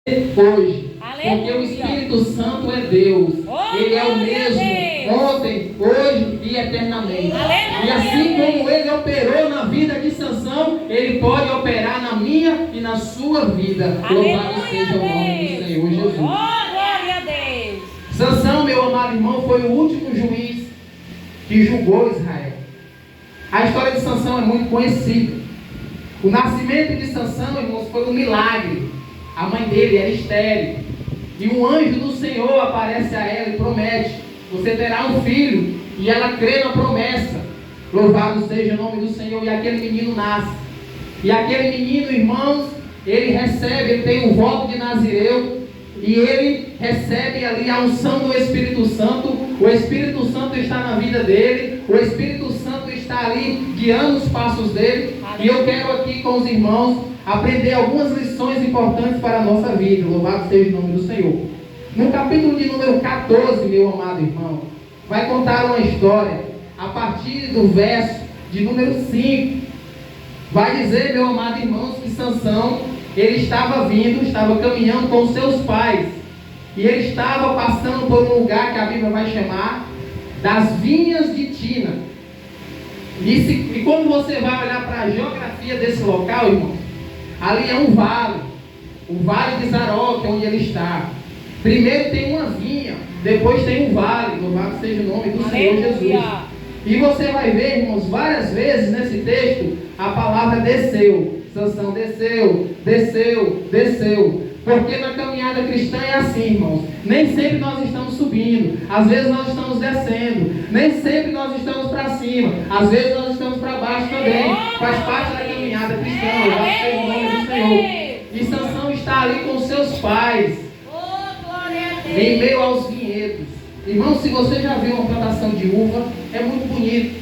hoje. Aleluia. Porque o Espírito Santo é Deus. Oh, Ele é o glória a mesmo Deus. ontem, hoje e eternamente. Aleluia. E assim como Ele operou na vida de Sansão, Ele pode operar na minha e na sua vida. Louvado seja o nome do Senhor Oh, Jesus. glória a Deus. Sansão, meu amado irmão, foi o último juiz que julgou Israel. A história de Sansão é muito conhecida. O nascimento de Sansão, irmãos, foi um milagre. A mãe dele era estéril. E um anjo do Senhor aparece a ela e promete: você terá um filho. E ela crê na promessa. Louvado seja o nome do Senhor. E aquele menino nasce. E aquele menino, irmãos, ele tem o voto de Nazireu. E ele recebe ali a unção do Espírito Santo. O Espírito Santo está na vida dele. O Espírito Santo está ali guiando os passos dele. E eu quero aqui com os irmãos aprender algumas lições importantes para a nossa vida. Louvado seja o nome do Senhor. No capítulo de número 14, meu amado irmão, vai contar uma história a partir do verso de número 5. Vai dizer, meu amado irmão, que Sansão, ele estava caminhando com seus pais. E ele estava passando por um lugar que a Bíblia vai chamar das vinhas de Tina. E quando você vai olhar para a geografia desse local, irmão, ali é um vale. O vale de Zaroque, onde ele está. Primeiro tem uma vinha, depois tem um vale. Louvado seja o nome do Senhor Jesus. E você vai ver, irmãos, várias vezes nesse texto, a palavra desceu. Sansão desceu, desceu, desceu. Porque na caminhada cristã é assim, irmãos. Nem sempre nós estamos subindo. Às vezes nós estamos descendo. Nem sempre nós estamos para cima. Às vezes nós estamos para baixo também. Faz parte da caminhada cristã. Louvado seja o nome do Senhor. E Sansão está ali com seus pais, em meio aos vinhedos. Irmão, se você já viu uma plantação de uva, é muito bonito.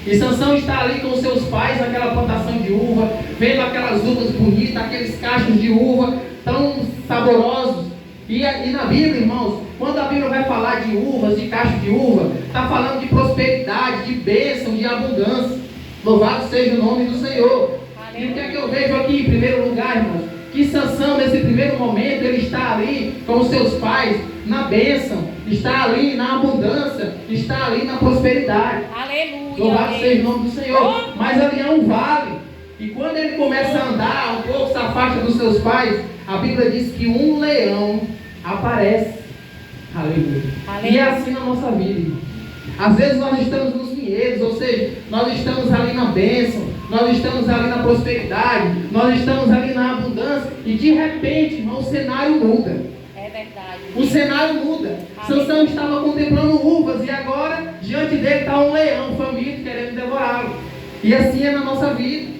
E Sansão está ali com seus pais naquela plantação de uva, vendo aquelas uvas bonitas, aqueles cachos de uva tão saborosos. E na Bíblia, irmãos, quando a Bíblia vai falar de uvas, de cacho de uva, está falando de prosperidade, de bênção, de abundância. Louvado seja o nome do Senhor. E o que é que eu vejo aqui em primeiro lugar, irmãos? Que Sansão, nesse primeiro momento, ele está ali com os seus pais na bênção, está ali na abundância, está ali na prosperidade. Aleluia. Louvado seja o nome do Senhor. Mas ali é um vale. E quando ele começa a andar um pouco, se afasta dos seus pais, a Bíblia diz que um leão aparece. Aleluia. E é assim na nossa vida, irmão. Às vezes nós estamos nos vinhedos, ou seja, nós estamos ali na bênção, nós estamos ali na prosperidade, nós estamos ali na abundância, e de repente, irmão, o cenário muda. É verdade. O cenário muda. Sansão estava contemplando uvas e agora diante dele está um leão faminto querendo devorá-lo. E assim é na nossa vida.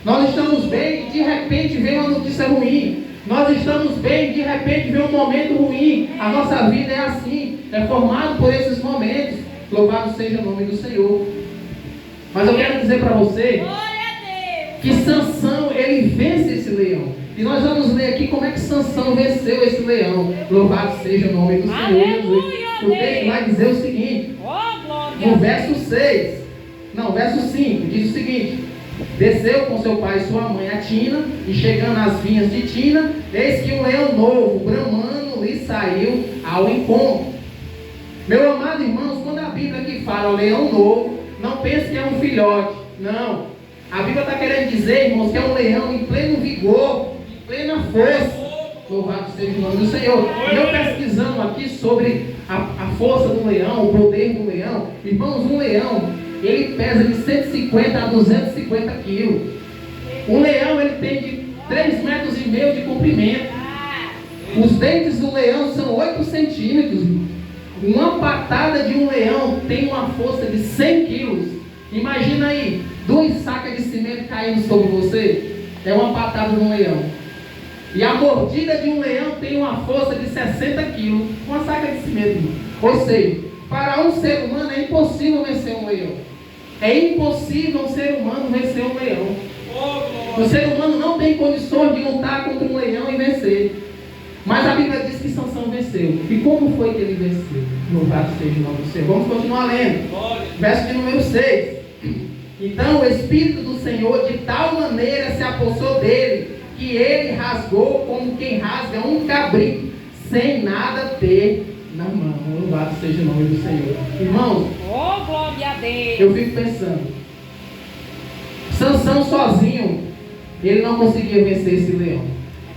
Nós estamos bem e de repente vem uma notícia ruim. Nós estamos bem e de repente vem um momento ruim. A nossa vida é assim, é formada por esses momentos. Louvado seja o nome do Senhor. Mas eu quero dizer para você que Sansão, ele vence esse leão. E nós vamos ler aqui como é que Sansão venceu esse leão. Louvado seja o nome do Senhor Jesus. O texto vai dizer o seguinte, no verso 5, diz o seguinte: desceu com seu pai e sua mãe a Tina, e chegando às vinhas de Tina, eis que um leão novo, bramando, lhe saiu ao encontro. Meu amado irmãos, quando a Bíblia aqui fala leão novo, não pense que é um filhote. Não. A Bíblia está querendo dizer, irmãos, que é um leão em pleno vigor, em plena força. Louvado seja o nome do Senhor. E eu pesquisando aqui sobre a força do leão, o poder do leão. Irmãos, um leão, ele pesa de 150 a 250 quilos. Um leão, ele tem de 3,5 metros de comprimento. Os dentes do leão são 8 centímetros. Uma patada de um leão tem uma força de 100 quilos. Imagina aí, 2 sacas de cimento caindo sobre você. É uma patada de um leão. E a mordida de um leão tem uma força de 60 quilos. Uma saca de cimento. Ou seja, para um ser humano é impossível vencer um leão. É impossível um ser humano vencer um leão. O ser humano não tem condições de lutar contra um leão e vencer. Mas a Bíblia diz que Sansão venceu. E como foi que ele venceu? Louvado seja o nome do Senhor. Vamos continuar lendo. Verso de número 6. Então o Espírito do Senhor de tal maneira se apossou dele, que ele rasgou como quem rasga um cabrito, sem nada ter na mão. Louvado seja o nome do Senhor. Irmãos, Oh, glória a Deus. eu fico pensando, Sansão sozinho, ele não conseguia vencer esse leão.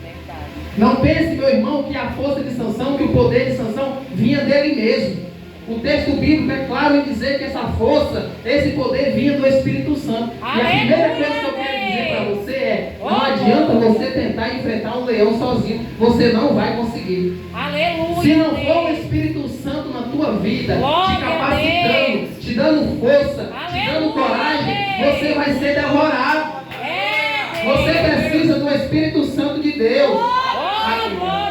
É verdade. Não pense, meu irmão, que a força de Sansão, que o poder de Sansão vinha dele mesmo. O texto bíblico é claro em dizer que essa força, esse poder vinha do Espírito Santo. E a primeira coisa que eu quero dizer para você é: não adianta você tentar enfrentar um leão sozinho. Você não vai conseguir. Aleluia. Se não for o Espírito Santo na tua vida, Glória te a capacitando, Deus. te dando força, te Aleluia, dando coragem, Deus. você vai ser devorado. Você precisa do Espírito Santo de Deus.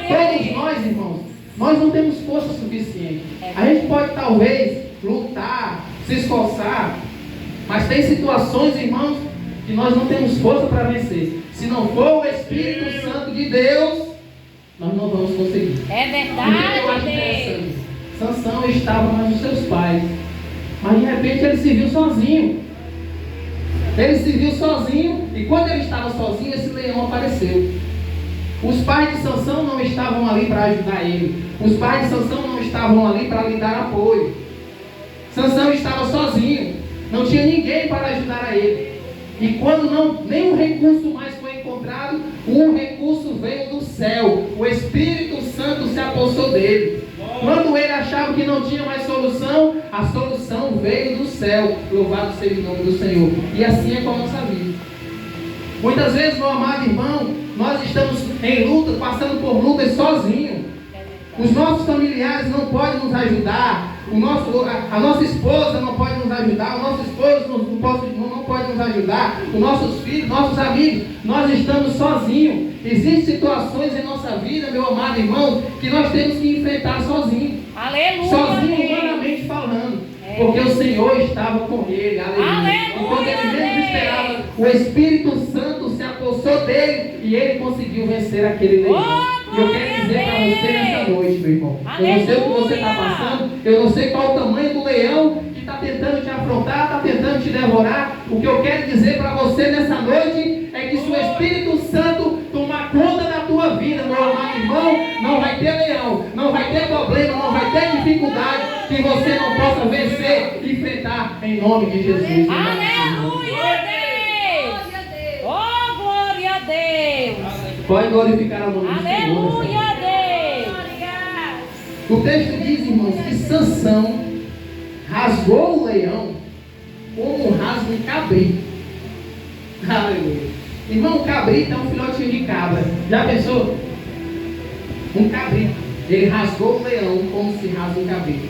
Todos nós, irmãos, nós não temos força suficiente. A gente pode talvez lutar, se esforçar, mas tem situações, irmãos, que nós não temos força para vencer. Se não for o Espírito Santo de Deus, nós não vamos conseguir. É Porque eu acho verdade, interessante. Deus. Sansão estava mais dos seus pais, mas de repente ele se viu sozinho. Ele se viu sozinho, e quando ele estava sozinho, esse leão apareceu. Os pais de Sansão não estavam ali para ajudar ele. Os pais de Sansão não estavam ali para lhe dar apoio. Sansão estava sozinho, não tinha ninguém para ajudar a ele. E quando nenhum recurso mais foi encontrado, um recurso veio do céu. O Espírito Santo se apossou dele. Quando ele achava que não tinha mais solução, a solução veio do céu. Louvado seja o nome do Senhor. E assim é com a nossa vida. Muitas vezes, meu amado irmão, nós estamos em luta, passando por lutas sozinhos. Os nossos familiares não podem nos ajudar. A nossa esposa não pode nos ajudar. O nosso esposo não pode nos ajudar. Os nossos filhos, nossos amigos. Nós estamos sozinhos. Existem situações em nossa vida, meu amado irmão, que nós temos que enfrentar sozinhos. Aleluia. Sozinho, humanamente falando. Porque o Senhor estava com ele. Aleluia. E quando ele menos esperava, o Espírito Santo se apossou dele e ele conseguiu vencer aquele leão. E eu quero dizer para você nessa noite, meu irmão. Eu não sei o que você está passando. Eu não sei qual o tamanho do leão que está tentando te afrontar, está tentando te devorar. O que eu quero dizer para você nessa noite é que se o Espírito Santo tomar conta da tua vida, meu amado irmão, não vai ter leão, não vai ter problema, não vai ter dificuldade que você não possa vencer e enfrentar em nome de Jesus. Aleluia, Deus. Oh, glória a Deus. Pode glorificar o nome do Senhor. Aleluia, Deus. O texto diz, irmãos, que Sansão rasgou o leão como rasga um cabrito. Aleluia. Irmão, o cabrito é um filhotinho de cabra. Já pensou? Um cabrito. Ele rasgou o leão como se rasga um cabrito.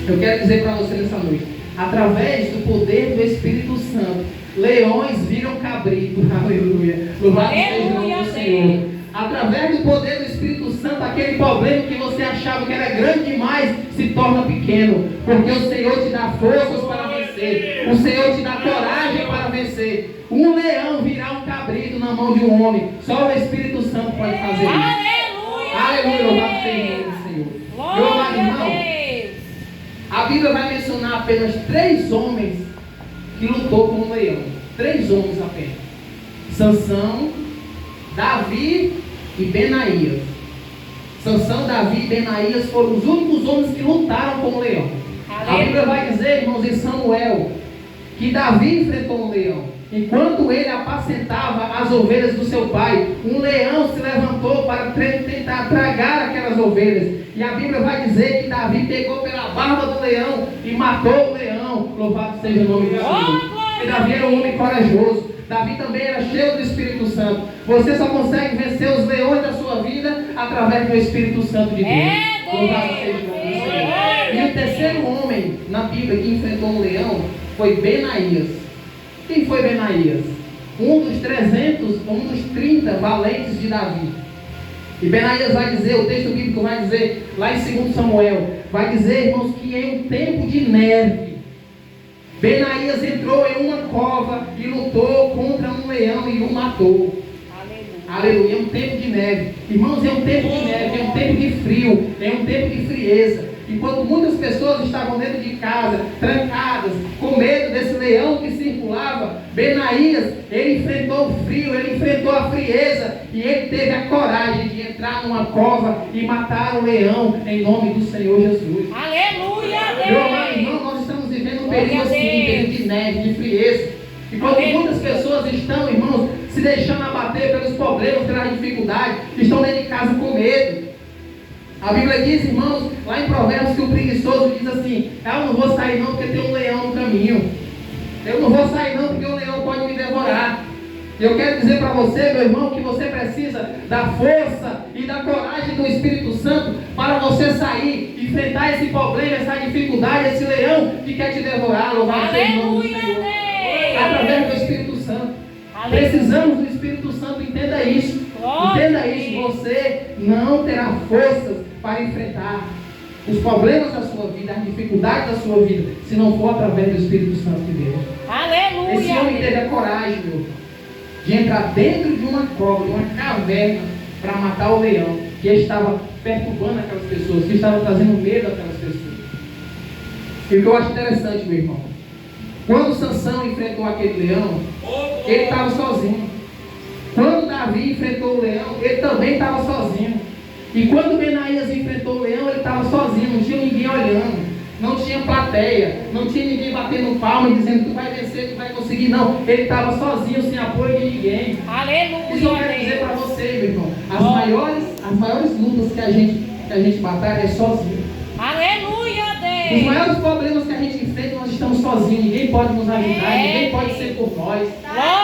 Eu quero dizer para você nessa noite, através do poder do Espírito Santo, leões viram cabrito. Aleluia. Louvado seja o nome do Senhor. Através do poder do Espírito Santo, aquele problema que você achava que era grande demais se torna pequeno. Porque o Senhor te dá forças para vencer. O Senhor te dá coragem para vencer. Um leão virá um cabrito na mão de um homem. Só o Espírito Santo pode fazer isso. Aleluia. Aleluia. Louvado seja o nome do Senhor. Meu amado irmão, a Bíblia vai mencionar apenas 3 homens que lutou com o leão. 3 homens apenas. Sansão, Davi e Benaías. Sansão, Davi e Benaías foram os únicos homens que lutaram com o leão. A Bíblia vai dizer, irmãos, em Samuel, que Davi enfrentou um leão. Enquanto ele apacentava as ovelhas do seu pai, um leão se levantou para tentar tragar aquelas ovelhas. E a Bíblia vai dizer que Davi pegou pela barba do leão e matou o leão. Louvado seja o nome do Senhor. E Davi era um homem corajoso. Davi também era cheio do Espírito Santo. Você só consegue vencer os leões da sua vida através do Espírito Santo de Deus. Louvado seja o nome do Senhor. E o terceiro homem na Bíblia que enfrentou um leão foi Benaías. Quem foi Benaías? Um dos 30 valentes de Davi. E Benaías vai dizer, o texto bíblico vai dizer, lá em 2 Samuel, vai dizer, irmãos, que em um tempo de neve, Benaías entrou em uma cova e lutou contra um leão e o matou. Aleluia. É um tempo de neve. Irmãos, é um tempo de neve, é um tempo de frio, é um tempo de frieza. enquanto muitas pessoas estavam dentro de casa, trancadas, com medo desse leão que circulava, Benaías, ele enfrentou o frio, ele enfrentou a frieza, e ele teve a coragem de entrar numa cova e matar o leão em nome do Senhor Jesus. Aleluia, Deus. Meu amado irmão, nós estamos vivendo um período assim, período de neve, de frieza. E quando muitas pessoas estão, irmãos, se deixando abater pelos problemas, pelas dificuldades, estão dentro de casa com medo. A Bíblia diz, irmãos, lá em Provérbios, que o preguiçoso diz assim: eu não vou sair não porque tem um leão no caminho. Eu não vou sair não porque o leão pode me devorar. Eu quero dizer para você, meu irmão, que você precisa da força e da coragem do Espírito Santo para você sair, enfrentar esse problema, essa dificuldade, esse leão que quer te devorar. Louvado seja o nome do Senhor. Através do Espírito Santo. Precisamos do Espírito Santo, entenda isso. Entenda isso. Você não terá forças para enfrentar os problemas da sua vida, as dificuldades da sua vida, se não for através do Espírito Santo de Deus. Aleluia. Esse homem teve a coragem, meu irmão, de entrar dentro de uma cova, de uma caverna, para matar o leão que estava perturbando aquelas pessoas, que estava trazendo medo àquelas pessoas. E o que eu acho interessante, meu irmão, quando Sansão enfrentou aquele leão, ele estava sozinho. Quando Davi enfrentou o leão, ele também estava sozinho. E quando Benaías enfrentou o leão, ele estava sozinho, não tinha ninguém olhando, não tinha plateia, não tinha ninguém batendo palma e dizendo: tu vai vencer, tu vai conseguir. Não, ele estava sozinho, sem apoio de ninguém. Aleluia. Isso eu quero dizer para você, meu irmão, as maiores lutas que a gente batalha é sozinho. Aleluia, Deus. Os maiores problemas que a gente enfrenta, nós estamos sozinhos, ninguém pode nos ajudar, ninguém pode ser por nós.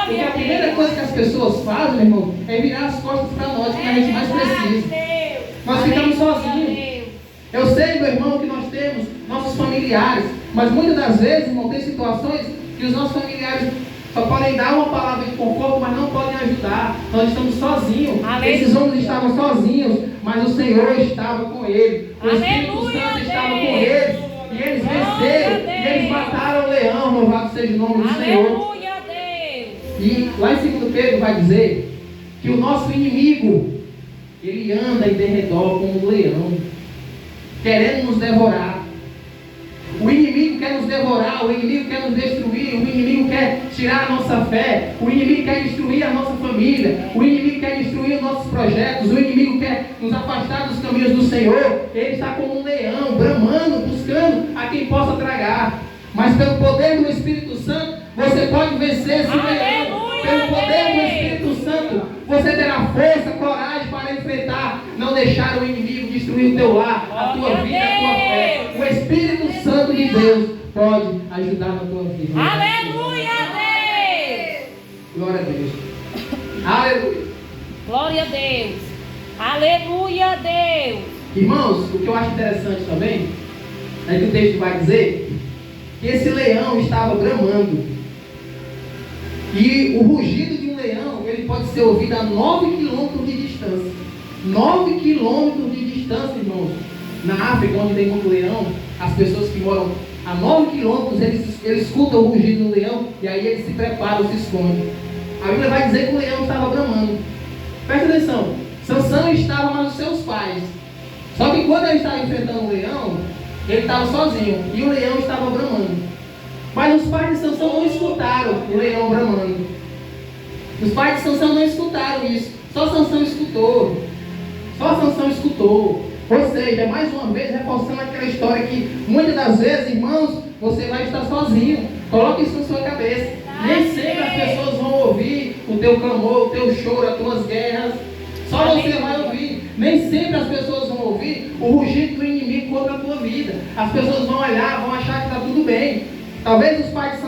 Porque a primeira coisa que as pessoas fazem, meu irmão, é virar as costas para nós, que a gente mais precisa. Nós ficamos sozinhos. Eu sei, meu irmão, que nós temos nossos familiares, mas muitas das vezes, irmão, tem situações que os nossos familiares só podem dar uma palavra de conforto, mas não podem ajudar. Nós estamos sozinhos. Aleluia. Esses homens estavam sozinhos, mas o Senhor estava com eles. O Espírito Aleluia, Santo estava Deus. com eles. E eles venceram. E eles mataram o leão. Louvado seja o nome do Senhor. Aleluia, Deus. E lá em 2 Pedro vai dizer que o nosso inimigo, ele anda em derredor como um leão, querendo nos devorar. O inimigo quer nos devorar, o inimigo quer nos destruir, o inimigo quer tirar a nossa fé, o inimigo quer destruir a nossa família, o inimigo quer destruir os nossos projetos, o inimigo quer nos afastar dos caminhos do Senhor. Ele está como um leão, bramando, buscando a quem possa tragar. Mas pelo poder do Espírito Santo, você pode vencer esse leão. Pelo poder do Espírito Santo, você terá força, coragem para enfrentar, não deixar o inimigo destruir o teu lar, a tua vida, a tua fé. O Espírito Santo de Deus pode ajudar na tua vida. Aleluia, Deus. Glória a Deus. Aleluia. Glória a Deus. Aleluia, Deus. Irmãos, o que eu acho interessante também é que o texto vai dizer que esse leão estava bramando. E o rugido de um leão, ele pode ser ouvido a 9 quilômetros de distância. 9 quilômetros de distância, irmãos. Na África, onde tem muito leão, as pessoas que moram a 9 quilômetros, eles escutam o rugido do leão e aí eles se preparam, se escondem. A Bíblia vai dizer que o leão estava bramando. Presta atenção, Sansão estava com os seus pais. Só que quando ele estava enfrentando o leão, ele estava sozinho e o leão estava bramando. Mas os pais de Sansão não escutaram o leão bramando. Os pais de Sansão não escutaram isso. Só Sansão escutou. Só Sansão escutou. Ou seja, mais uma vez reforçando aquela história que muitas das vezes, irmãos, você vai estar sozinho. Coloque isso na sua cabeça. Nem sempre as pessoas vão ouvir o teu clamor, o teu choro, as tuas guerras. Só você vai ouvir. Nem sempre as pessoas vão ouvir o rugido do inimigo contra a tua vida. As pessoas vão olhar, vão achar que está tudo bem. Talvez os pais de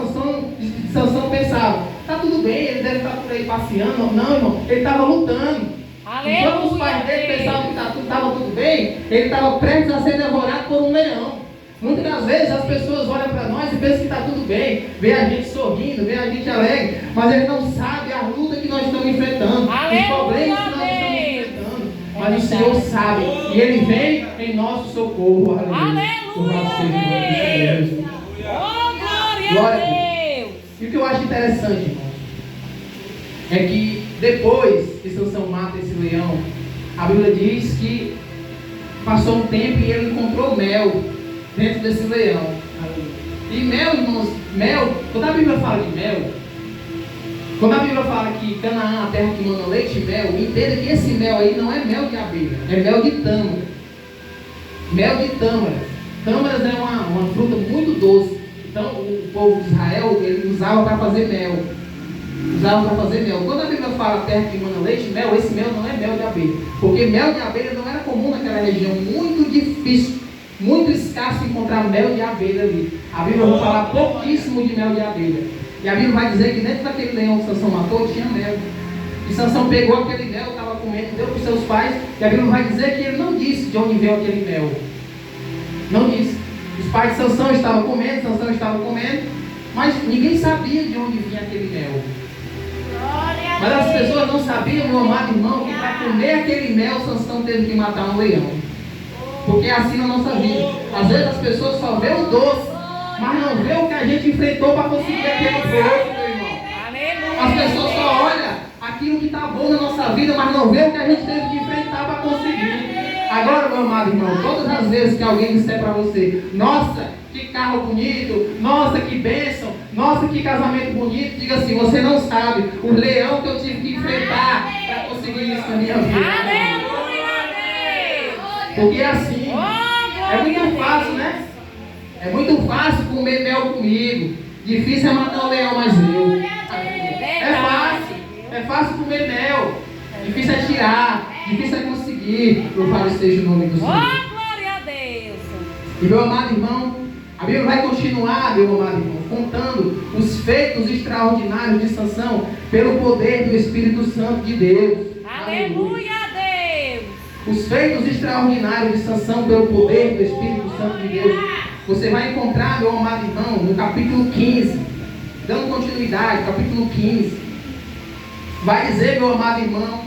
Sansão pensavam: está tudo bem, ele deve estar por aí passeando. Não, irmão, ele estava lutando. Aleluia. Enquanto os pais dele pensavam que estava tudo bem, ele estava prestes a ser devorado por um leão. Muitas das vezes as pessoas olham para nós e pensam que está tudo bem, vê a gente sorrindo, vê a gente alegre, mas ele não sabe a luta que nós estamos enfrentando, Aleluia, os problemas que nós estamos enfrentando. Mas o Senhor sabe, e Ele vem em nosso socorro. Aleluia, Deus. Oh, glória a Deus. E o que eu acho interessante, irmãos, é que depois que Sansão mata esse leão, a Bíblia diz que Passou um tempo e ele encontrou mel dentro desse leão. E mel, irmãos, mel, quando a Bíblia fala de mel, quando a Bíblia fala que Canaã, a terra que manda leite e mel, entenda que esse mel aí não é mel de abelha, é mel de tâmara. Mel de tâmara. Tâmaras é uma fruta muito doce. Então o povo de Israel, ele usava para fazer mel. Quando a Bíblia fala terra que manda leite e mel, esse mel não é mel de abelha. Porque mel de abelha não era comum naquela região. Muito difícil, muito escasso encontrar mel de abelha ali. A Bíblia vai falar pouquíssimo de mel de abelha. E a Bíblia vai dizer que dentro daquele leão que Sansão matou, tinha mel. E Sansão pegou aquele mel, estava comendo, deu para os seus pais. E a Bíblia vai dizer que ele não disse de onde veio aquele mel. Não disse. Os pais de Sansão estavam comendo, mas ninguém sabia de onde vinha aquele mel. Mas as pessoas não sabiam, meu amado irmão, que para comer aquele mel, Sansão teve que matar um leão. Porque é assim na nossa vida. Às vezes as pessoas só vê o doce, mas não vê o que a gente enfrentou para conseguir aquele doce, meu irmão. As pessoas só olham aquilo que está bom na nossa vida, mas não vê o que a gente teve que enfrentar para conseguir. Agora, meu amado irmão, todas as vezes que alguém disser para você, nossa, que carro bonito, nossa, que bênção, nossa, que casamento bonito, diga assim, você não sabe o leão que eu tive que enfrentar para conseguir isso na minha vida. Porque assim, é muito fácil, né? É muito fácil comer mel comigo. Difícil é matar o leão, mas eu. É fácil comer mel. Difícil é tirar, difícil é conseguir. Louvado seja o nome do Senhor. Glória a Deus. E meu amado irmão, a Bíblia vai continuar, meu amado irmão, contando os feitos extraordinários de Sansão pelo poder do Espírito Santo de Deus. Aleluia a Deus. Os feitos extraordinários de Sansão pelo poder do Espírito Santo de Deus. Você vai encontrar, meu amado irmão, no capítulo 15, dando continuidade, capítulo 15. Vai dizer, meu amado irmão,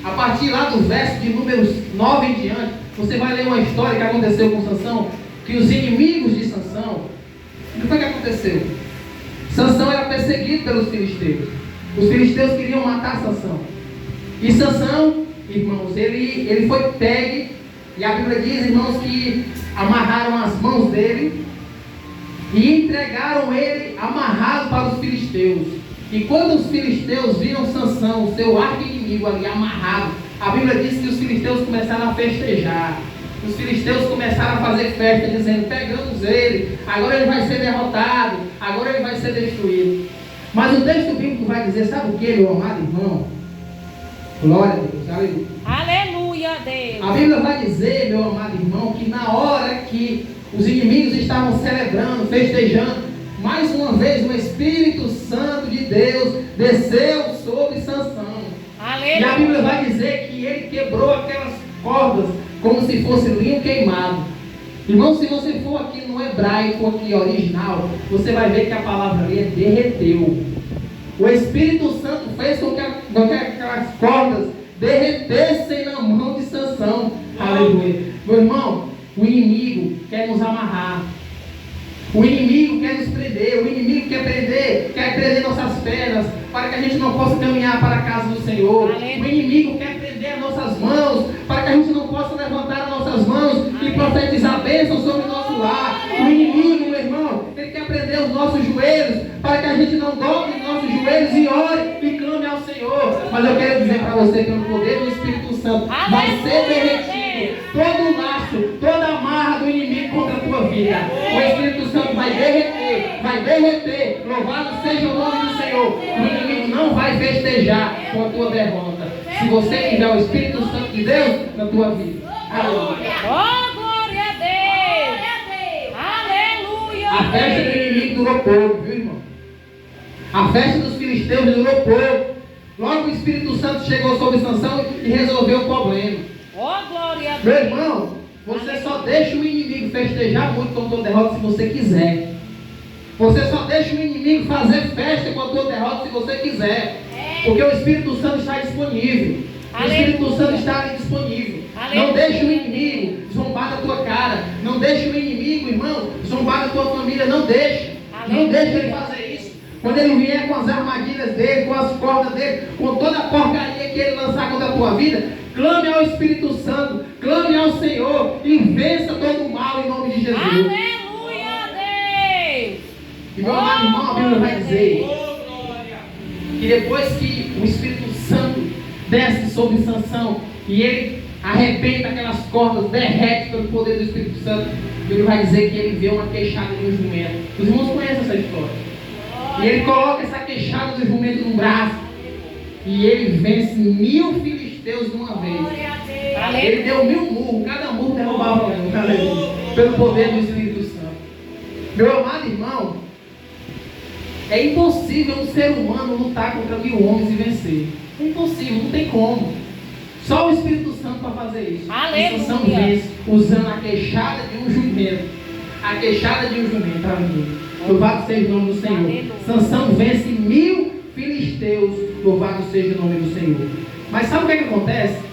a partir lá do verso de números 9 em diante, você vai ler uma história que aconteceu com Sansão, que os inimigos de Sansão, o que foi que aconteceu? Sansão era perseguido pelos filisteus. Os filisteus queriam matar Sansão. E Sansão, irmãos, ele foi pegue, e a Bíblia diz, irmãos, que amarraram as mãos dele e entregaram ele amarrado para os filisteus. E quando os filisteus viram Sansão, o seu arqui-inimigo ali amarrado, a Bíblia diz que os filisteus começaram a festejar. Os filisteus começaram a fazer festa, dizendo, pegamos ele, agora ele vai ser derrotado, agora ele vai ser destruído. Mas o texto bíblico vai dizer, sabe o que, meu amado irmão? Glória a Deus, aleluia. Aleluia a Deus. A Bíblia vai dizer, meu amado irmão, que na hora que os inimigos estavam celebrando, festejando, mais uma vez o Espírito Santo de Deus desceu sobre Sansão. Aleluia. E a Bíblia vai dizer que ele quebrou aquelas cordas como se fosse linho queimado. Irmão, se você for aqui no hebraico aqui original, você vai ver que a palavra ali é derreteu. O Espírito Santo fez com que aquelas cordas derretessem na mão de Sansão. Aleluia. Meu irmão, o inimigo quer nos amarrar. O inimigo quer nos prender. O inimigo quer prender nossas pernas, para que a gente não possa caminhar para a casa do Senhor. Aleluia. O inimigo quer prender as nossas mãos, para que a gente não possa levantar as nossas mãos e profetizar bênçãos sobre o nosso lar. O inimigo, meu irmão, ele quer prender os nossos joelhos, para que a gente não dobre os nossos joelhos e ore e clame ao Senhor. Mas eu quero dizer para você, pelo poder do Espírito Santo, vai ser derretido todo o laço, toda a amarra do inimigo contra a tua vida. O Espírito Santo vai derreter. Louvado seja o nome do Senhor. O inimigo não vai festejar com a tua derrota, se você tiver o Espírito Santo de Deus na tua vida. Aleluia. Oh, glória a Deus. Aleluia. A festa do inimigo durou pouco, viu, irmão? A festa dos filisteus durou pouco. Logo o Espírito Santo chegou sobre Sansão e resolveu o problema. Oh, glória a Deus. Meu irmão, você só deixa o inimigo festejar muito com a tua derrota se você quiser. Você só deixa o inimigo fazer festa com a tua derrota se você quiser. Porque o Espírito Santo está disponível. O Espírito Santo está ali disponível. Não deixe o inimigo zombar da tua cara. Não deixe o inimigo, irmão, zombar da tua família. Não deixe. Não deixe ele fazer isso. Quando ele vier com as armadilhas dele, com as cordas dele, com toda a porcaria que ele lançar contra a tua vida, clame ao Espírito Santo, clame ao Senhor e vença todo o mal em nome de Jesus. Aleluia a Deus. E meu amado irmão, a Bíblia vai dizer que depois que o Espírito Santo desce sobre Sansão e ele arrebenta aquelas cordas, derrete pelo poder do Espírito Santo, a Bíblia vai dizer que ele vê uma queixada de um jumento. Os irmãos conhecem essa história. E ele coloca essa queixada do jumento no braço e ele vence 1000 filisteus de uma vez. Ele deu 1000 murros, cada murro derrubava um, pelo poder do Espírito Santo. Meu amado irmão, é impossível um ser humano lutar contra 1000 homens e vencer. É impossível, não tem como. Só o Espírito Santo para fazer isso. E Sansão vence usando a queixada de um jumento. A queixada de um jumento. Aleluia. Louvado seja o nome do Senhor. Aleluia. Sansão vence 1000 filisteus. Louvado seja o nome do Senhor. Mas sabe o que é que acontece?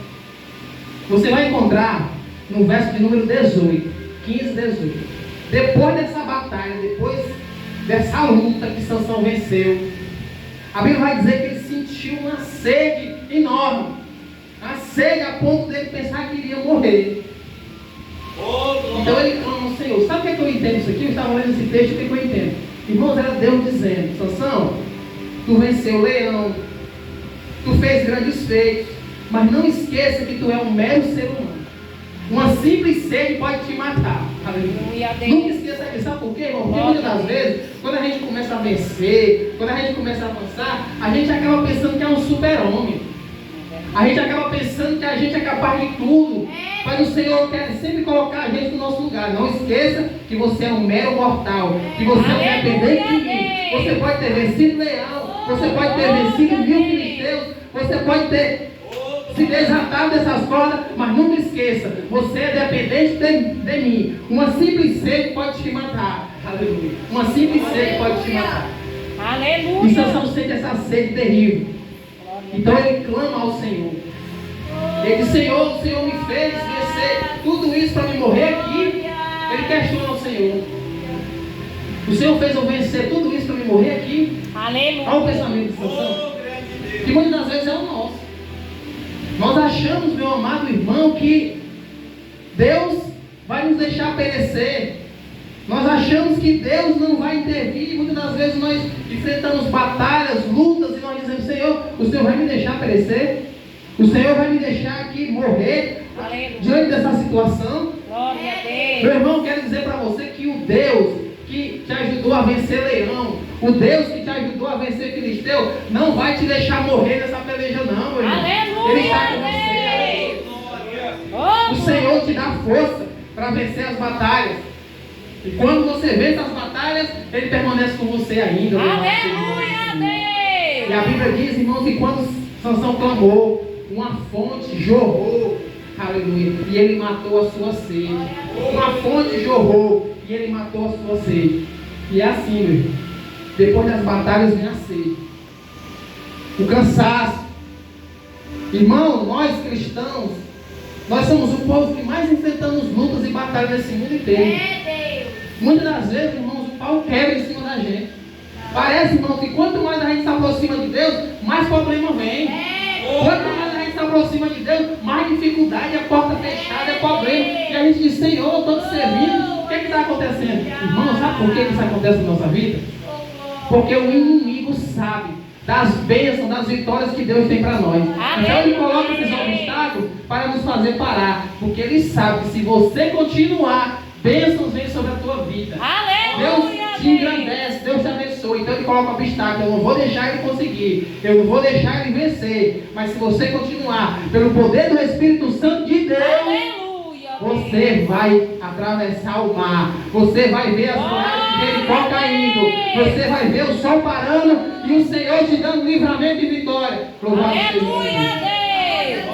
Você vai encontrar no verso de número 18, 15, 18. Depois dessa batalha, depois dessa luta que Sansão venceu, a Bíblia vai dizer que ele sentiu uma sede enorme. A sede a ponto dele pensar que iria morrer. Então ele clama ao Senhor. Sabe o que eu entendo isso aqui? Eu estava lendo esse texto, o que eu entendo? Irmãos, era Deus dizendo: Sansão, tu venceu o leão, tu fez grandes feitos, mas não esqueça que tu é um mero ser humano. Uma simples sede pode te matar. Aleluia. Nunca esqueça disso. Sabe por quê, irmão? Porque muitas das vezes, quando a gente começa a vencer, quando a gente começa a avançar, a gente acaba pensando que é um super-homem. A gente acaba pensando que a gente é capaz de tudo. Mas o Senhor quer sempre colocar a gente no nosso lugar. Não esqueça que você é um mero mortal. Que você é um dependente de mim. Você pode ter vencido leão. Você pode ter vencido 1000 filisteus. Você pode ter se desatado dessas cordas. Mas nunca esqueça, você é dependente de mim. Uma simples sede pode te matar. Aleluia. Uma simples sede pode te matar. Aleluia. E Sansão sente essa sede terrível. Então ele clama ao Senhor. Ele diz: Senhor, o Senhor me fez vencer tudo isso para me morrer aqui. Ele questiona ao Senhor. O Senhor fez eu vencer tudo isso para me morrer aqui. Aleluia. Olha o pensamento de Sansão, que muitas das vezes é o nosso. Nós achamos, meu amado irmão, que Deus vai nos deixar perecer. Nós achamos que Deus não vai intervir. Muitas das vezes nós enfrentamos batalhas, lutas, e nós dizemos: Senhor, o Senhor vai me deixar perecer? O Senhor vai me deixar aqui morrer? Aleluia. Diante dessa situação? Glória a Deus. Meu irmão, quero dizer para você que o Deus que te ajudou a vencer leão, o Deus que te ajudou a vencer filisteu, não vai te deixar morrer nessa peleja não, meu irmão. Aleluia. Ele está com você. O Senhor te dá força para vencer as batalhas. E quando você vence as batalhas, Ele permanece com você ainda. Aleluia a Deus. E a Bíblia diz, irmãos, que quando Sansão clamou, uma fonte jorrou. Aleluia. E ele matou a sua sede. Uma fonte jorrou e ele matou a sua sede. E é assim, meu irmão. Depois das batalhas vem a sede. O cansaço. Irmão, nós cristãos, nós somos o povo que mais enfrentamos lutas e batalhas nesse mundo inteiro. Muitas das vezes, irmãos, o pau quebra em cima da gente. Parece, irmão, que quanto mais a gente se aproxima de Deus, mais problema vem. Quanto mais a gente se aproxima de Deus, mais dificuldade, a porta fechada, é problema. E a gente diz: Senhor, eu estou te servindo. O que está acontecendo? Irmão, sabe por que isso acontece na nossa vida? Porque o inimigo sabe das bênçãos, das vitórias que Deus tem para nós. Então Ele coloca esses obstáculos para nos fazer parar. Porque Ele sabe que se você continuar, bênçãos vêm sobre a tua vida. Deus te engrandece, Deus te abençoa. Então Ele coloca obstáculos. Eu não vou deixar Ele conseguir, eu não vou deixar Ele vencer. Mas se você continuar, pelo poder do Espírito Santo de Deus, você vai atravessar o mar. Você vai ver as muralhas de Jericó caindo. Você vai ver o sol parando e o Senhor te dando livramento e vitória. Louvado seja Deus.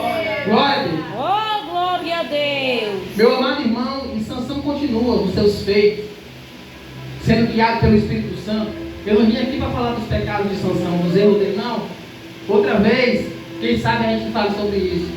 Glória a Deus. Oh, glória a Deus. Meu amado irmão, e Sansão continua nos seus feitos, sendo guiado pelo Espírito Santo. Eu não vim aqui para falar dos pecados de Sansão, dos erros dele, não. Outra vez, quem sabe a gente fala sobre isso.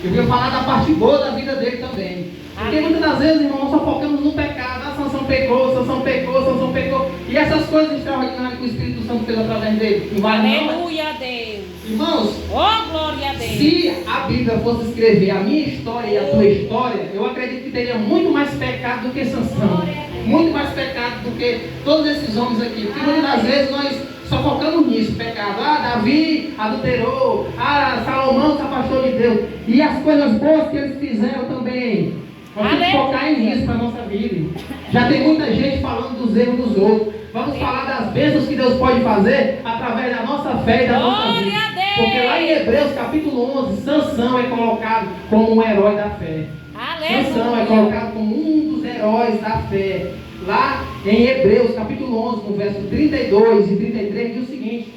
Eu vim falar da parte boa da vida dele também. Porque muitas das vezes, irmão, nós só focamos no pecado. A Sansão pecou, Sansão pecou, Sansão pecou. E essas coisas extraordinárias que o Espírito Santo fez através dele. Não vale não? Aleluia a Deus. Irmãos, Oh, glória a Deus. se a Bíblia fosse escrever a minha história e a tua história, eu acredito que teria muito mais pecado do que Sansão. Muito mais pecado do que todos esses homens aqui. Porque muitas das vezes nós só focamos nisso, pecado. Ah, Davi adulterou. Ah, Salomão se afastou de Deus. E as coisas boas que eles fizeram também. Nós temos que focar nisso para a nossa vida. Já tem muita gente falando dos erros dos outros. Vamos falar das bênçãos que Deus pode fazer através da nossa fé e da nossa vida. Porque lá em Hebreus capítulo 11, Sansão é colocado como um herói da fé. Sansão é colocado como um dos heróis da fé. Lá em Hebreus capítulo 11, no verso 32 e 33, diz o seguinte: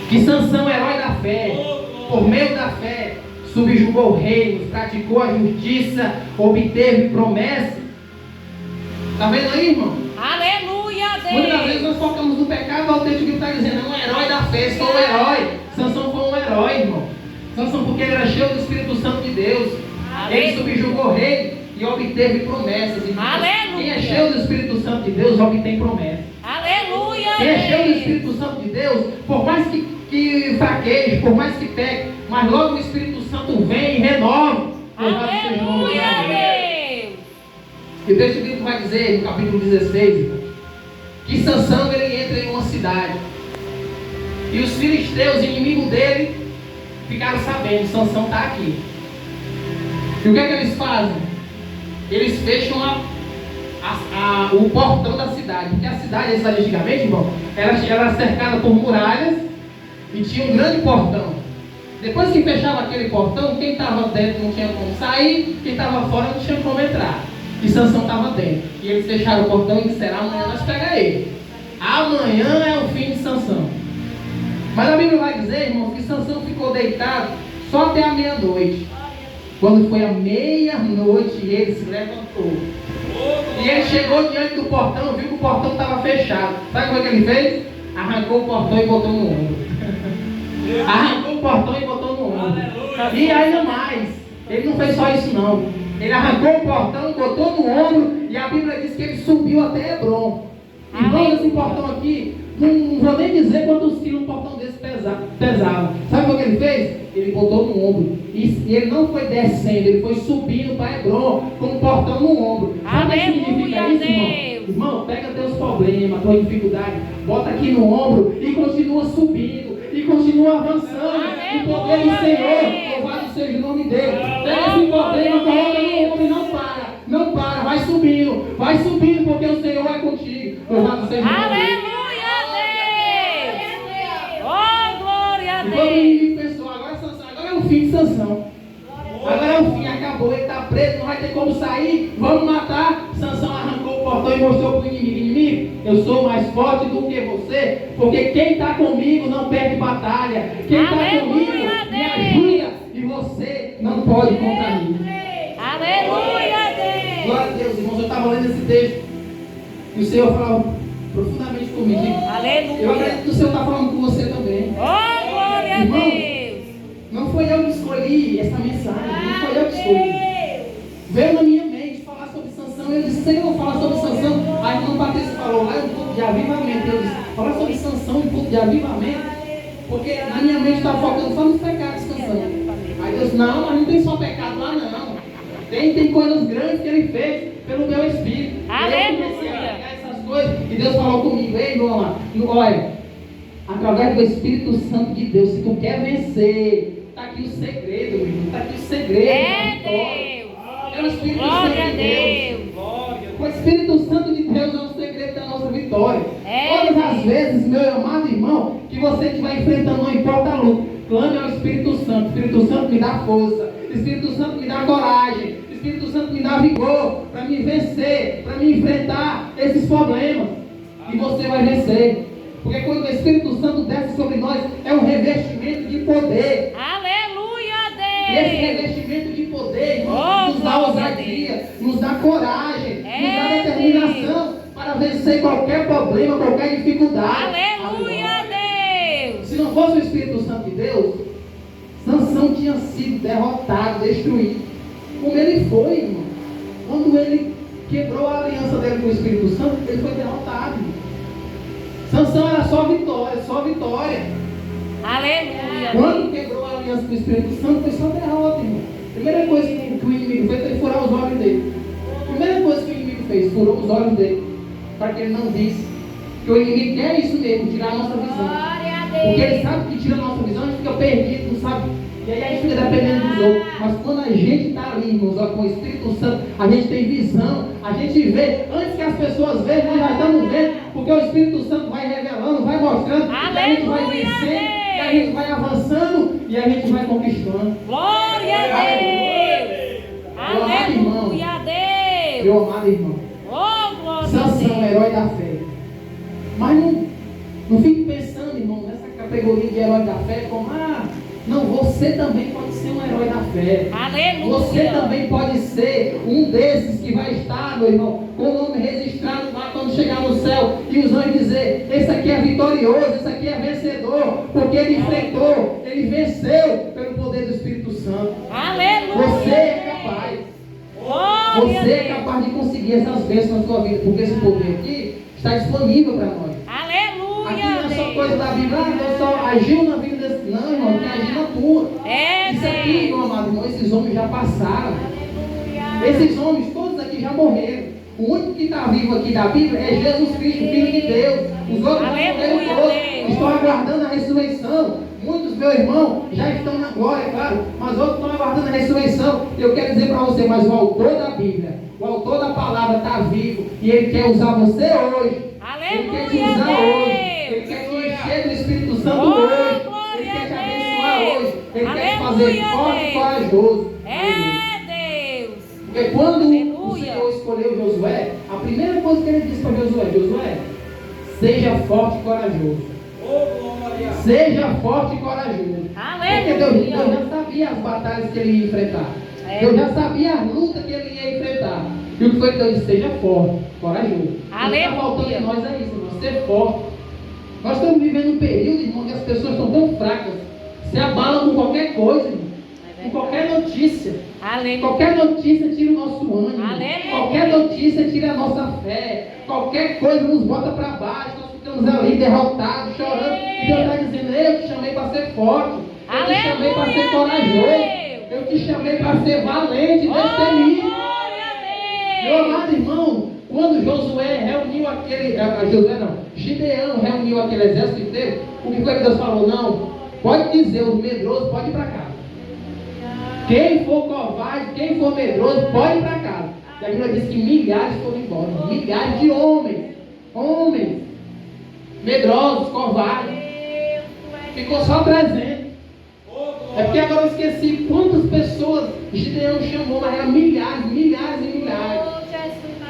que Sansão, herói da fé, por meio da fé, subjugou reinos, praticou a justiça, obteve promessa. Está vendo aí, irmão? Aleluia a Deus. Muitas vezes nós focamos no pecado, o texto que está dizendo, é um herói da fé, sou um herói. Sansão foi um herói, irmão. Sansão, porque ele era cheio do Espírito Santo de Deus. Ele subjugou rei e obteve promessas. Aleluia. Quem é cheio do Espírito Santo de Deus obtém promessas. Aleluia. Quem é cheio do Espírito Santo de Deus, por mais que fraqueje, por mais que peque, mas logo o Espírito Santo vem e renova. Aleluia a Deus. E o texto bíblico vai dizer, no capítulo 16, que Sansão ele entra em uma cidade. E os filisteus, inimigos dele, ficaram sabendo, Sansão está aqui. E o que é que eles fazem? Eles fecham o portão da cidade. Porque a cidade, antigamente, irmão, era cercada por muralhas e tinha um grande portão. Depois que fechava aquele portão, quem estava dentro não tinha como sair, quem estava fora não tinha como entrar. E Sansão estava dentro. E eles fecharam o portão e disseram, amanhã nós pegamos ele. Amanhã é o fim de Sansão. Mas a Bíblia vai dizer, irmão, que Sansão ficou deitado só até a meia-noite. Quando foi a meia-noite, ele se levantou. E ele chegou diante do portão, viu que o portão estava fechado. Sabe como é que ele fez? Arrancou o portão e botou no ombro. Arrancou o portão e botou no ombro. E ainda mais, ele não fez só isso não. Ele arrancou o portão, botou no ombro, e a Bíblia diz que ele subiu até Hebron. Então esse portão aqui, não vou nem dizer quantos quilos um portão desse pesava. Sabe o que ele fez? Ele botou no ombro. E ele não foi descendo, ele foi subindo para Hebron com o portão no ombro. Sabe o que significa isso, irmão? Irmão, pega teus problemas, tua dificuldade, bota aqui no ombro e continua subindo. E continua avançando. O poder do Senhor, louvado seja o nome dele. Pega esse problema, coloca no ombro e não para. Não para, vai subindo, porque o Senhor é contigo. Louvado seja o nome dele. Aleluia a Deus. Oh, glória a E quando o Deus. inimigo pensou, agora é o fim de Sansão. Agora é o fim, acabou, ele está preso, não vai ter como sair, vamos matar. Sansão arrancou o portão e mostrou para o inimigo, eu sou mais forte do que você, porque quem está comigo não perde batalha, quem está comigo me ajuda, e você não pode contra mim. Aleluia a Deus. Glória a Deus, irmãos, eu estava lendo esse texto, e o Senhor falava profundamente comigo. Eu Aleluia. acredito que o Senhor está falando com você também. Oh, glória a Deus. Não foi eu que escolhi essa mensagem, não foi eu que escolhi. Veio na minha mente falar sobre Sansão, eu disse, Senhor, falar sobre Sansão. A irmã Patrícia falou lá um pouco de avivamento. Eu disse, falar sobre Sansão, um pouco de avivamento, porque na minha mente estava focando só nos pecados de Sansão. Aí Deus, não, mas não tem só pecado lá não. Tem coisas grandes que ele fez pelo meu espírito. Aleluia. Eu comecei a pegar essas coisas e Deus falou comigo, ei, irmão, olha, através do Espírito Santo de Deus, se tu quer vencer, está aqui o segredo, meu irmão, está aqui o segredo. É Deus. É o Espírito Glória Santo a de Deus. Deus. O Espírito Santo de Deus é o segredo da nossa vitória. É, Todas as Deus. vezes, meu amado irmão, que você estiver enfrentando, não importa a luta, clame ao Espírito Santo. O Espírito Santo me dá força. O Espírito Santo me dá coragem. O Espírito Santo me dá vigor para me vencer, para me enfrentar esses problemas. E você vai vencer. Porque quando o Espírito Santo desce sobre nós, é um revestimento de poder. Aleluia a E esse Deus. revestimento de poder Oh, nos dá glória a ousadia, nos dá coragem, nos dá É, determinação para vencer qualquer problema, qualquer dificuldade. Aleluia a Deus. Se não fosse o Espírito Santo de Deus, Sansão tinha sido derrotado, destruído. Como ele foi, irmão. quando ele quebrou a aliança dele com o Espírito Santo, ele foi derrotado. Sansão era só vitória, só vitória. Aleluia. Quando quebrou a aliança com o Espírito Santo, foi só derrota, irmão. Primeira coisa que o inimigo fez foi furar os olhos dele. Primeira coisa que o inimigo fez, furou os olhos dele, para que ele não visse. Que o inimigo quer isso mesmo, tirar a nossa visão. Porque ele sabe que tira a nossa visão, a gente fica perdido, não sabe. E aí a gente fica dependendo dos outros. Mas quando a gente está ali, irmãos, com o Espírito Santo, a gente tem visão, a gente vê, antes que as pessoas vejam, nós já estamos vendo, porque o Espírito Santo vai revelando, vai mostrando, e a gente vai vencendo, e a gente vai avançando, e a gente vai conquistando. Glória a Deus! Aleluia a Deus! Meu amado irmão, Oh, glória a Sansão, Deus! herói da fé. Mas não fique pensando, irmão, nessa categoria de herói da fé, como, não, você também pode ser um herói da fé. Aleluia! Você também pode ser um desses que vai estar, meu irmão, com o nome registrado lá quando chegar no céu e os anjos dizer, esse aqui é vitorioso, esse aqui é vencedor, porque ele enfrentou, ele venceu pelo poder do Espírito Santo. Aleluia! Você é capaz. Glória Você a é Deus! capaz de conseguir essas bênçãos na sua vida, porque esse poder aqui está disponível para nós. Aqui não é só coisa da Bíblia, Deus só agiu na vida desse. Não, irmão, tem que agir na tua. Isso aqui, meu amado irmão, esses homens já passaram. Esses homens, todos aqui já morreram. O único que está vivo aqui da Bíblia é Jesus Cristo, Filho de Deus. Os outros já morreram todos. Estão aguardando a ressurreição. Muitos, meu irmão, já estão na glória, claro, mas outros estão aguardando a ressurreição. Eu quero dizer para você, mas o autor da Bíblia, o autor da palavra está vivo e ele quer usar você hoje. Ele quer te usar hoje. Ele quer te encher do Espírito Santo hoje. Ele quer te abençoar hoje. Ele quer te fazer forte e corajoso. Porque quando o Senhor escolheu Josué, a primeira coisa que ele disse para Josué, seja forte e corajoso. Seja forte e corajoso. Porque Deus já sabia as batalhas que ele ia enfrentar. Deus já sabia a luta que ele ia enfrentar. E o que foi que Deus disse? Seja forte, corajoso. O que está faltando em nós é isso, irmão, ser forte. Nós estamos vivendo um período, irmão, que as pessoas estão tão fracas, se abalam com qualquer coisa, irmão. Com qualquer notícia. Qualquer notícia tira o nosso ânimo. Qualquer notícia tira a nossa fé. Qualquer coisa nos bota para baixo. Nós ficamos ali derrotados, chorando. E Deus está dizendo, eu te chamei para ser forte. Eu te chamei para ser corajoso. Eu te chamei para ser valente, destemido. Meu amado irmão, quando Josué reuniu Gideão reuniu aquele exército inteiro, o que foi que Deus falou? Não, pode dizer, os medrosos, pode ir para casa. Quem for covarde, quem for medroso, pode ir para casa. E a Bíblia diz que milhares foram embora, milhares de homens, medrosos, covardes. Ficou só 300. É porque agora eu esqueci quantas pessoas Gideão chamou, mas eram milhares e milhares.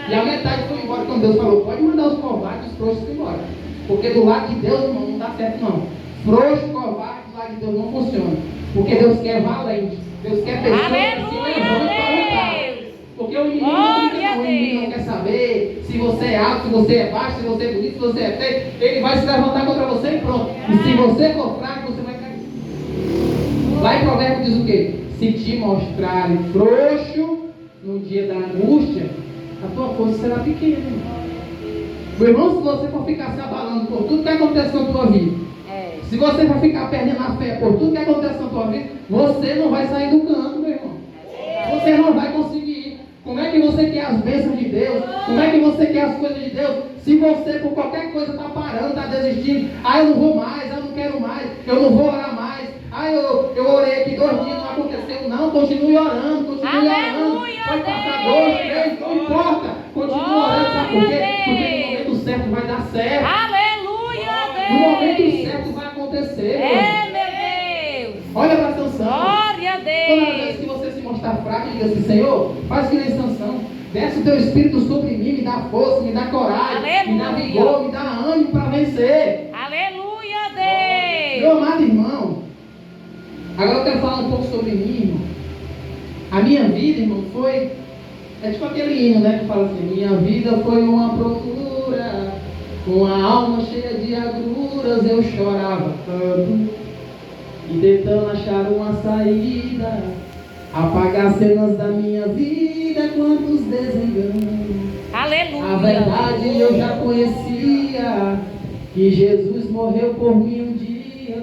E a metade foi embora. Quando Deus falou, pode mandar os covardes e os frouxos embora. Porque do lado de Deus, irmão, não dá certo não. Frouxo, covarde, do lado de Deus não funciona. Porque Deus quer valente. Deus quer pessoas que se levantam para lutar. Porque o inimigo não quer saber se você é alto, se você é baixo, se você é bonito, se você é feio. Ele vai se levantar contra você e pronto. E se você for fraco, você vai cair. Lá em Provérbios diz o quê? Se te mostrarem frouxo no dia da angústia, a tua força será pequena. Meu irmão, se você for ficar se abalando por tudo que acontece na tua vida, se você for ficar perdendo a fé por tudo que acontece na tua vida, você não vai sair do canto, meu irmão. Você não vai conseguir. Como é que você quer as bênçãos de Deus? Como é que você quer as coisas de Deus? Se você por qualquer coisa está parando, está desistindo, eu não vou mais, eu não quero mais, eu não vou orar mais. Eu orei aqui 2 dias, não aconteceu. Não, continue orando, continue orando. Pode passar 2, 3, não importa. Continue orando, sabe por quê? Porque no momento certo vai dar certo. Aleluia, Deus. No momento certo vai acontecer. Meu Deus. Olha para Sansão. Glória a Toda Deus. vez que você se mostrar fraco, diga assim, Senhor, faz que nem Sansão. Desce o teu espírito sobre mim, me dá força, me dá coragem, me dá vigor, me dá ânimo para vencer. Aleluia, Deus. Meu amado irmão, agora eu quero falar um pouco sobre mim, irmão. A minha vida, irmão, foi... É tipo aquele hino, né, que fala assim, minha vida foi uma procura, com a alma cheia de agruras, eu chorava tanto, e tentando achar uma saída, apagar cenas da minha vida, vida, quantos desenganos. Aleluia. A verdade eu já conhecia, que Jesus morreu por mim um dia.